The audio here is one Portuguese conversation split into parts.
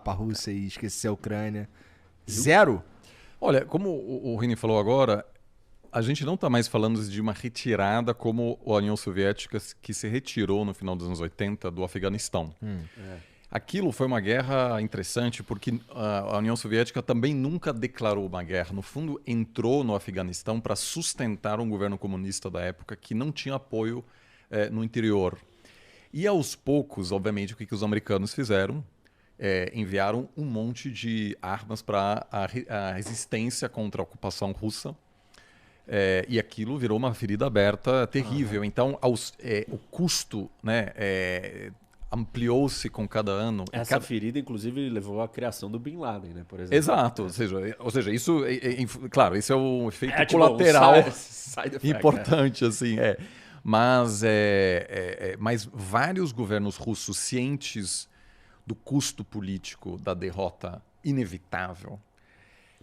pra Rússia e esquecer a Ucrânia. Zero? Olha, como o Rini falou agora, a gente não está mais falando de uma retirada como a União Soviética que se retirou no final dos anos 80 do Afeganistão. Aquilo foi uma guerra interessante porque a União Soviética também nunca declarou uma guerra. No fundo, entrou no Afeganistão para sustentar um governo comunista da época que não tinha apoio no interior. E aos poucos, obviamente, o que os americanos fizeram? Enviaram um monte de armas para a resistência contra a ocupação russa. E aquilo virou uma ferida aberta terrível. Então, o custo, né, ampliou-se com cada ano. Essa ferida, inclusive, levou à criação do Bin Laden, né, por exemplo. Exato. Ou seja isso, claro, isso é um efeito colateral side effect, importante, assim. Mas vários governos russos cientes do custo político da derrota inevitável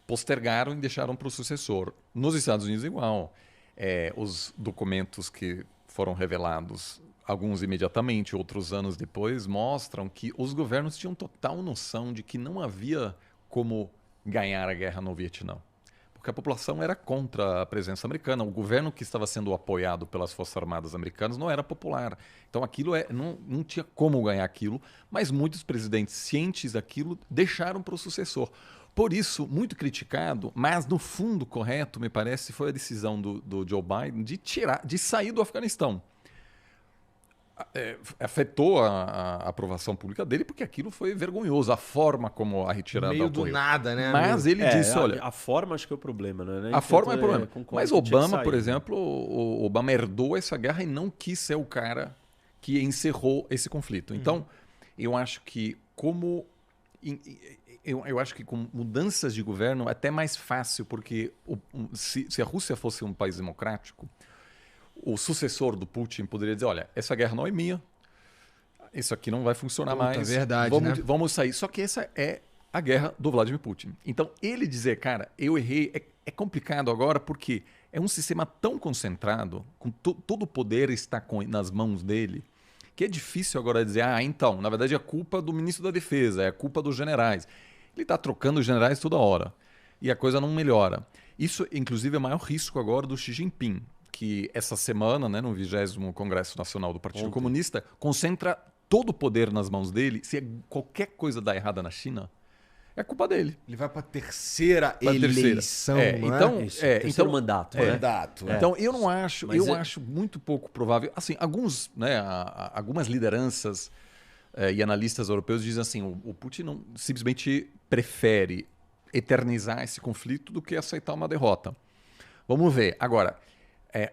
postergaram e deixaram para o sucessor. Nos Estados Unidos, igual. Os documentos que foram revelados, alguns imediatamente, outros anos depois, mostram que os governos tinham total noção de que não havia como ganhar a guerra no Vietnã. Porque a população era contra a presença americana. O governo que estava sendo apoiado pelas Forças Armadas americanas não era popular. Então aquilo não tinha como ganhar aquilo, mas muitos presidentes cientes daquilo deixaram para o sucessor. Por isso, muito criticado, mas no fundo correto, me parece, foi a decisão do Joe Biden de sair do Afeganistão. Afetou a aprovação pública dele, porque aquilo foi vergonhoso, a forma como a retirada Meio ocorreu. do nada, né? Mas ele disse, olha... A forma acho que é o problema, né? A forma é o problema. Mas Obama, por sair, exemplo, o Obama herdou essa guerra e não quis ser o cara que encerrou esse conflito. Então, eu acho que eu acho que com mudanças de governo é até mais fácil, porque se a Rússia fosse um país democrático, o sucessor do Putin poderia dizer, olha, essa guerra não é minha, isso aqui não vai funcionar mais. Verdade, vamos sair. Só que essa é a guerra do Vladimir Putin. Então, ele dizer, cara, eu errei, é complicado agora porque é um sistema tão concentrado, com todo o poder está nas mãos dele, que é difícil agora dizer, então, na verdade é culpa do ministro da Defesa, é culpa dos generais. Ele está trocando os generais toda hora e a coisa não melhora. Isso, inclusive, é o maior risco agora do Xi Jinping, que essa semana, né, no 20º Congresso Nacional do Partido Comunista, concentra todo o poder nas mãos dele. Se qualquer coisa dá errada na China, é culpa dele. Ele vai para a terceira eleição, então, terceiro mandato. Então, eu não acho, acho muito pouco provável. Assim, algumas lideranças e analistas europeus dizem assim, o Putin não, simplesmente prefere eternizar esse conflito do que aceitar uma derrota. Vamos ver. Agora,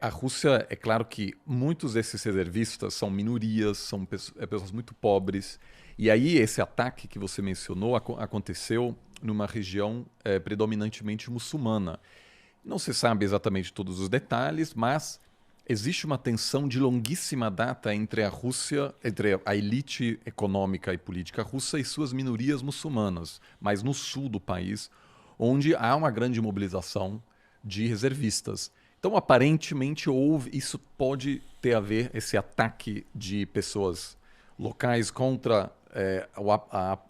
a Rússia, é claro que muitos desses reservistas são minorias, são pessoas muito pobres. E aí esse ataque que você mencionou aconteceu numa região predominantemente muçulmana. Não se sabe exatamente todos os detalhes, mas existe uma tensão de longuíssima data entre a Rússia, entre a elite econômica e política russa e suas minorias muçulmanas, mas no sul do país, onde há uma grande mobilização de reservistas. Então, aparentemente, isso pode ter a ver, esse ataque de pessoas locais contra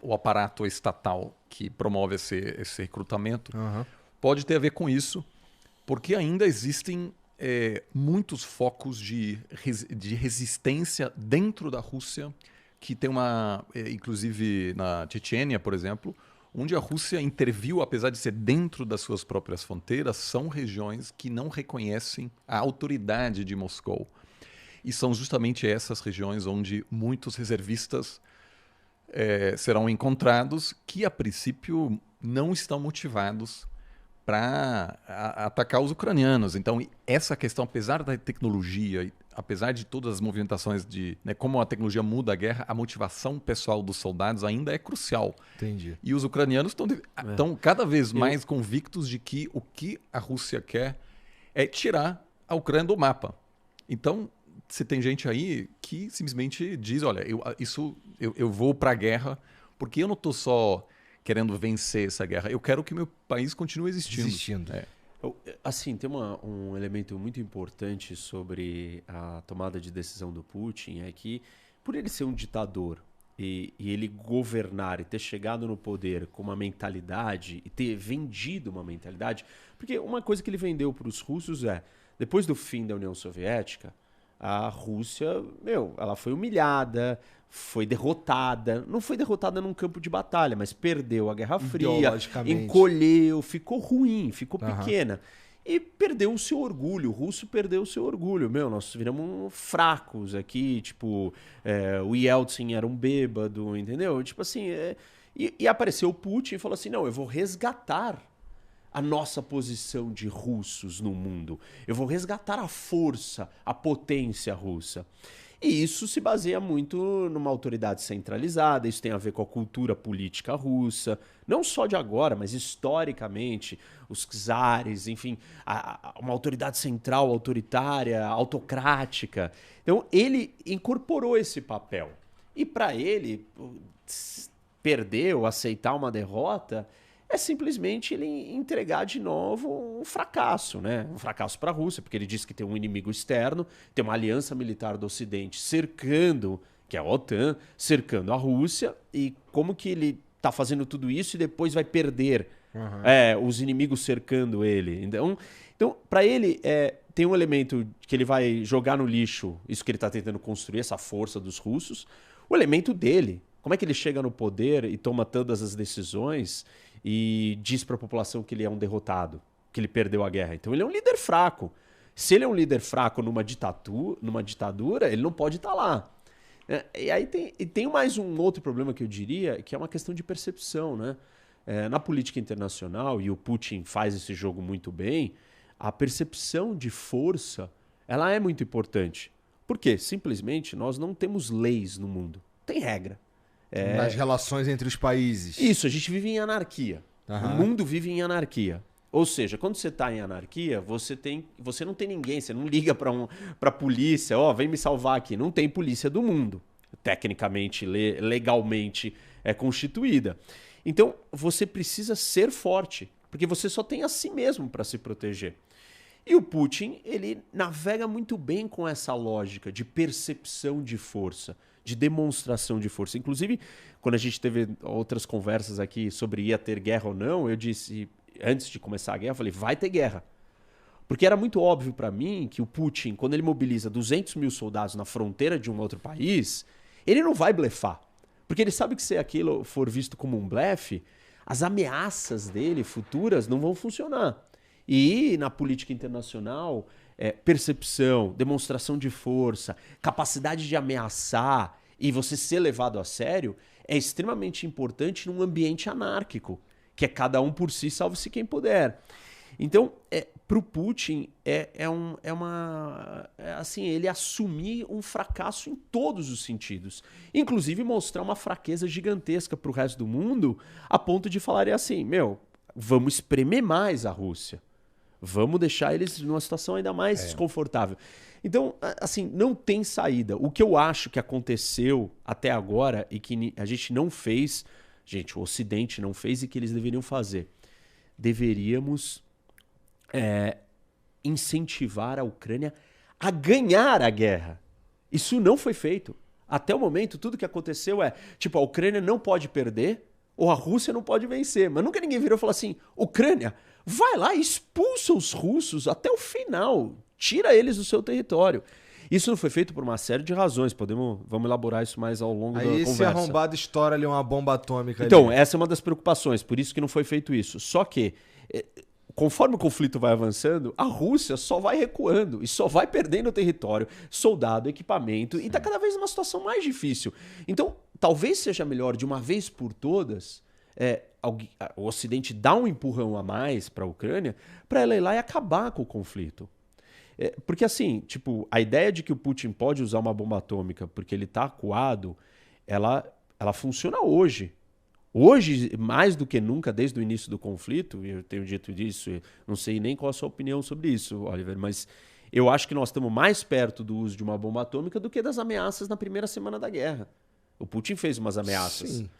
o aparato estatal que promove esse recrutamento, pode ter a ver com isso, porque ainda existem muitos focos de resistência dentro da Rússia, que tem inclusive na Chechênia, por exemplo, onde a Rússia interviu, apesar de ser dentro das suas próprias fronteiras, são regiões que não reconhecem a autoridade de Moscou. E são justamente essas regiões onde muitos reservistas serão encontrados que, a princípio, não estão motivados para atacar os ucranianos. Então, essa questão, apesar da tecnologia, apesar de todas as movimentações como a tecnologia muda a guerra, a motivação pessoal dos soldados ainda é crucial. Entendi. E os ucranianos estão cada vez mais convictos de que o que a Rússia quer é tirar a Ucrânia do mapa. Então, você tem gente aí que simplesmente diz, olha, eu vou para a guerra porque eu não estou só querendo vencer essa guerra, eu quero que meu país continue existindo. Assim, tem um elemento muito importante sobre a tomada de decisão do Putin, é que, por ele ser um ditador e ele governar e ter chegado no poder com uma mentalidade e ter vendido uma mentalidade... Porque uma coisa que ele vendeu para os russos depois do fim da União Soviética, a Rússia, ela foi humilhada, foi derrotada. Não foi derrotada num campo de batalha, mas perdeu a Guerra Fria, encolheu, ficou ruim, ficou pequena. E perdeu o seu orgulho, o russo perdeu o seu orgulho. Nós viramos fracos aqui, tipo, o Yeltsin era um bêbado, entendeu? Tipo assim, e apareceu o Putin e falou assim, não, eu vou resgatar a nossa posição de russos no mundo. Eu vou resgatar a força, a potência russa. E isso se baseia muito numa autoridade centralizada, isso tem a ver com a cultura política russa, não só de agora, mas historicamente, os czares, enfim, uma autoridade central, autoritária, autocrática. Então, ele incorporou esse papel. E para ele, perder ou aceitar uma derrota é simplesmente ele entregar de novo um fracasso, né? Um fracasso para a Rússia, porque ele diz que tem um inimigo externo, tem uma aliança militar do Ocidente cercando, que é a OTAN, cercando a Rússia, e como que ele está fazendo tudo isso e depois vai perder os inimigos cercando ele. Então para ele, tem um elemento que ele vai jogar no lixo, isso que ele está tentando construir, essa força dos russos, o elemento dele. Como é que ele chega no poder e toma todas as decisões e diz para a população que ele é um derrotado, que ele perdeu a guerra? Então ele é um líder fraco. Se ele é um líder fraco numa ditadura, ele não pode estar lá. E aí tem mais um outro problema que eu diria, que é uma questão de percepção, né? Na política internacional, e o Putin faz esse jogo muito bem, a percepção de força ela é muito importante. Por quê? Simplesmente nós não temos leis no mundo. Tem regra. Nas relações entre os países. Isso, a gente vive em anarquia. O mundo vive em anarquia. Ou seja, quando você está em anarquia, você não tem ninguém, você não liga para a polícia, vem me salvar aqui. Não tem polícia do mundo. Tecnicamente, legalmente é constituída. Então, você precisa ser forte, porque você só tem a si mesmo para se proteger. E o Putin, ele navega muito bem com essa lógica de percepção de força, de demonstração de força. Inclusive, quando a gente teve outras conversas aqui sobre ia ter guerra ou não, eu disse, antes de começar a guerra, eu falei, vai ter guerra. Porque era muito óbvio para mim que o Putin, quando ele mobiliza 200 mil soldados na fronteira de um outro país, ele não vai blefar. Porque ele sabe que se aquilo for visto como um blefe, as ameaças dele futuras não vão funcionar. E na política internacional, percepção, demonstração de força, capacidade de ameaçar e você ser levado a sério é extremamente importante num ambiente anárquico, que é cada um por si, salve-se quem puder. Então, para o Putin, ele assumir um fracasso em todos os sentidos. Inclusive mostrar uma fraqueza gigantesca para o resto do mundo, a ponto de falarem assim, vamos espremer mais a Rússia. Vamos deixar eles numa situação ainda mais desconfortável. Então, assim, não tem saída. O que eu acho que aconteceu até agora e que a gente não fez, o Ocidente não fez e que eles deveriam fazer. Deveríamos incentivar a Ucrânia a ganhar a guerra. Isso não foi feito. Até o momento, tudo que aconteceu a Ucrânia não pode perder ou a Rússia não pode vencer. Mas nunca ninguém virou e falou assim, Ucrânia, vai lá e expulsa os russos até o final. Tira eles do seu território. Isso não foi feito por uma série de razões. Vamos elaborar isso mais ao longo da conversa. Aí esse arrombado estoura ali uma bomba atômica. Então, essa é uma das preocupações. Por isso que não foi feito isso. Só que, conforme o conflito vai avançando, a Rússia só vai recuando e só vai perdendo território, soldado, equipamento. E está cada vez numa situação mais difícil. Então, talvez seja melhor, de uma vez por todas, o Ocidente dar um empurrão a mais para a Ucrânia para ela ir lá e acabar com o conflito. Porque assim, a ideia de que o Putin pode usar uma bomba atômica porque ele está acuado, ela funciona hoje. Hoje, mais do que nunca, desde o início do conflito, e eu tenho dito isso, não sei nem qual a sua opinião sobre isso, Oliver, mas eu acho que nós estamos mais perto do uso de uma bomba atômica do que das ameaças na primeira semana da guerra. O Putin fez umas ameaças. Sim.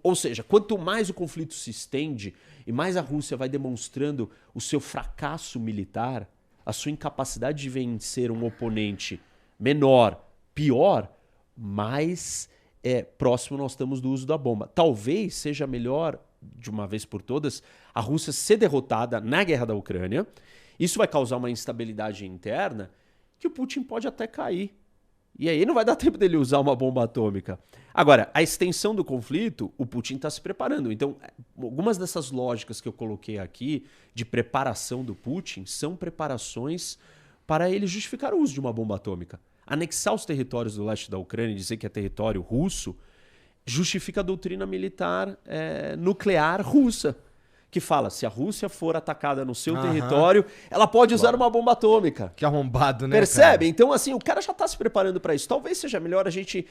Ou seja, quanto mais o conflito se estende e mais a Rússia vai demonstrando o seu fracasso militar, a sua incapacidade de vencer um oponente menor, pior, mais próximo nós estamos do uso da bomba. Talvez seja melhor, de uma vez por todas, a Rússia ser derrotada na guerra da Ucrânia. Isso vai causar uma instabilidade interna que o Putin pode até cair. E aí não vai dar tempo dele usar uma bomba atômica. Agora, a extensão do conflito, o Putin está se preparando. Então, algumas dessas lógicas que eu coloquei aqui de preparação do Putin são preparações para ele justificar o uso de uma bomba atômica. Anexar os territórios do leste da Ucrânia e dizer que é território russo justifica a doutrina militar nuclear russa, que fala, se a Rússia for atacada no seu território, ela pode usar uma bomba atômica. Que arrombado, né, Percebe? cara? Então, assim, o cara já está se preparando para isso. Talvez seja melhor a gente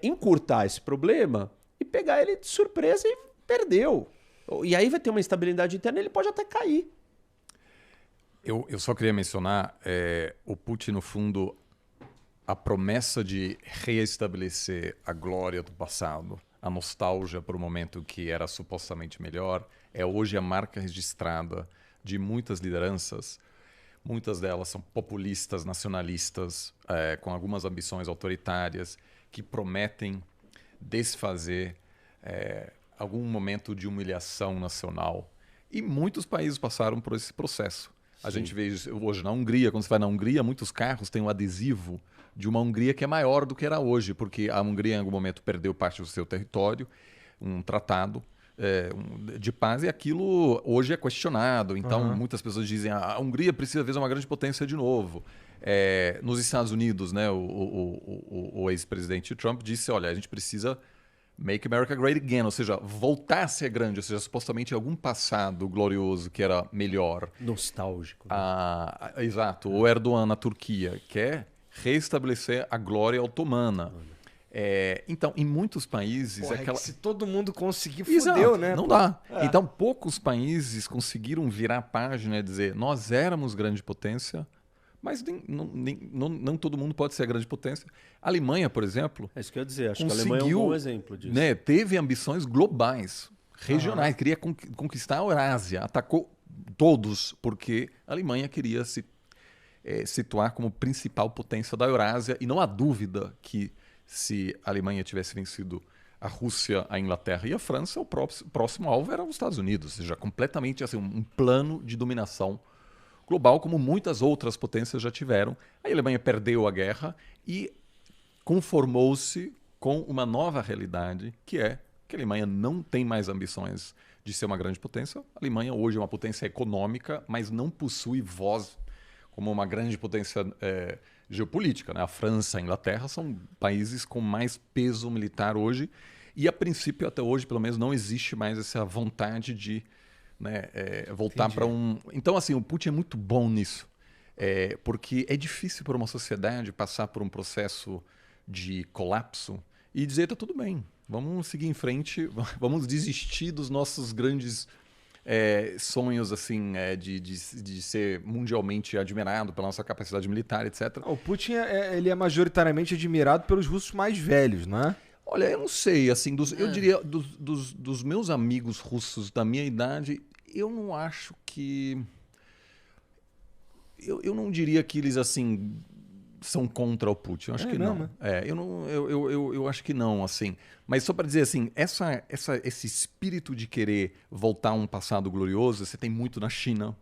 encurtar esse problema e pegar ele de surpresa e perdeu. E aí vai ter uma instabilidade interna e ele pode até cair. Eu só queria mencionar, o Putin, no fundo, a promessa de reestabelecer a glória do passado, a nostalgia por um momento que era supostamente melhor, é hoje a marca registrada de muitas lideranças. Muitas delas são populistas, nacionalistas, com algumas ambições autoritárias, que prometem desfazer algum momento de humilhação nacional. E muitos países passaram por esse processo. A gente vê hoje na Hungria, quando você vai na Hungria, muitos carros têm um adesivo de uma Hungria que é maior do que era hoje, porque a Hungria em algum momento perdeu parte do seu território, um tratado de paz, e aquilo hoje é questionado. Então, muitas pessoas dizem a Hungria precisa ver uma grande potência de novo. Nos Estados Unidos, né, o ex-presidente Trump disse, olha, a gente precisa make America great again, ou seja, voltar a ser grande, ou seja, supostamente algum passado glorioso que era melhor. Nostálgico. Né? Exato. O Erdogan na Turquia quer reestabelecer a glória otomana. Então, em muitos países... Porra, se todo mundo conseguir, Exato, fudeu, né? Não dá. Então, poucos países conseguiram virar a página e dizer nós éramos grande potência, mas não todo mundo pode ser a grande potência. A Alemanha, por exemplo... É isso que eu ia dizer. Acho que a Alemanha é um bom exemplo disso. Né, teve ambições globais, regionais. Queria conquistar a Eurásia. Atacou todos, porque a Alemanha queria se situar como principal potência da Eurásia. E não há dúvida que se a Alemanha tivesse vencido a Rússia, a Inglaterra e a França, o próximo alvo era os Estados Unidos. Ou seja, completamente assim, um plano de dominação global, como muitas outras potências já tiveram. A Alemanha perdeu a guerra e conformou-se com uma nova realidade, que é que a Alemanha não tem mais ambições de ser uma grande potência. A Alemanha hoje é uma potência econômica, mas não possui voz como uma grande potência geopolítica. Né? A França e a Inglaterra são países com mais peso militar hoje e, a princípio, até hoje, pelo menos, não existe mais essa vontade de voltar para um... Então, assim, o Putin é muito bom nisso, porque é difícil para uma sociedade passar por um processo de colapso e dizer, está tudo bem, vamos seguir em frente, vamos desistir dos nossos grandes sonhos assim, de ser mundialmente admirado pela nossa capacidade militar, etc. O Putin ele é majoritariamente admirado pelos russos mais velhos, não é? Olha, eu não sei, assim, eu diria, dos meus amigos russos da minha idade, eu não acho que... Eu não diria que eles, assim, são contra o Putin. Eu acho que não. Eu acho que não, assim. Mas só para dizer, assim, esse espírito de querer voltar a um passado glorioso, você tem muito na China,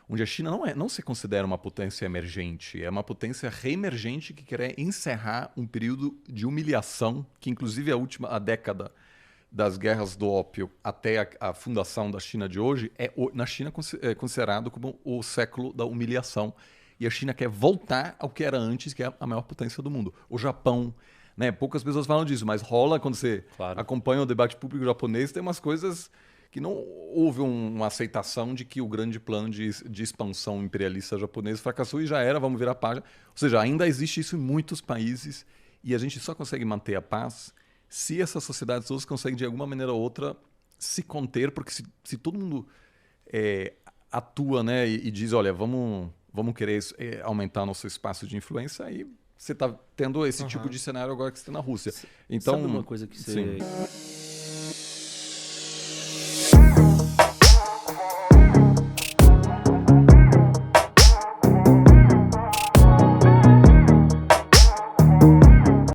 onde a China não se considera uma potência emergente, é uma potência reemergente que quer encerrar um período de humilhação, que inclusive a década das guerras do ópio até a fundação da China de hoje, na China é considerado como o século da humilhação. E a China quer voltar ao que era antes, que é a maior potência do mundo. O Japão, né? Poucas pessoas falam disso, mas rola quando você acompanha o debate público japonês, tem umas coisas que não houve uma aceitação de que o grande plano de expansão imperialista japonês fracassou e já era, vamos virar a página. Ou seja, ainda existe isso em muitos países e a gente só consegue manter a paz se essas sociedades todas conseguem, de alguma maneira ou outra, se conter, porque se todo mundo atua, né, e diz, olha, vamos querer aumentar nosso espaço de influência, aí você está tendo esse tipo de cenário agora que você tem na Rússia. Então, sabe uma coisa que você...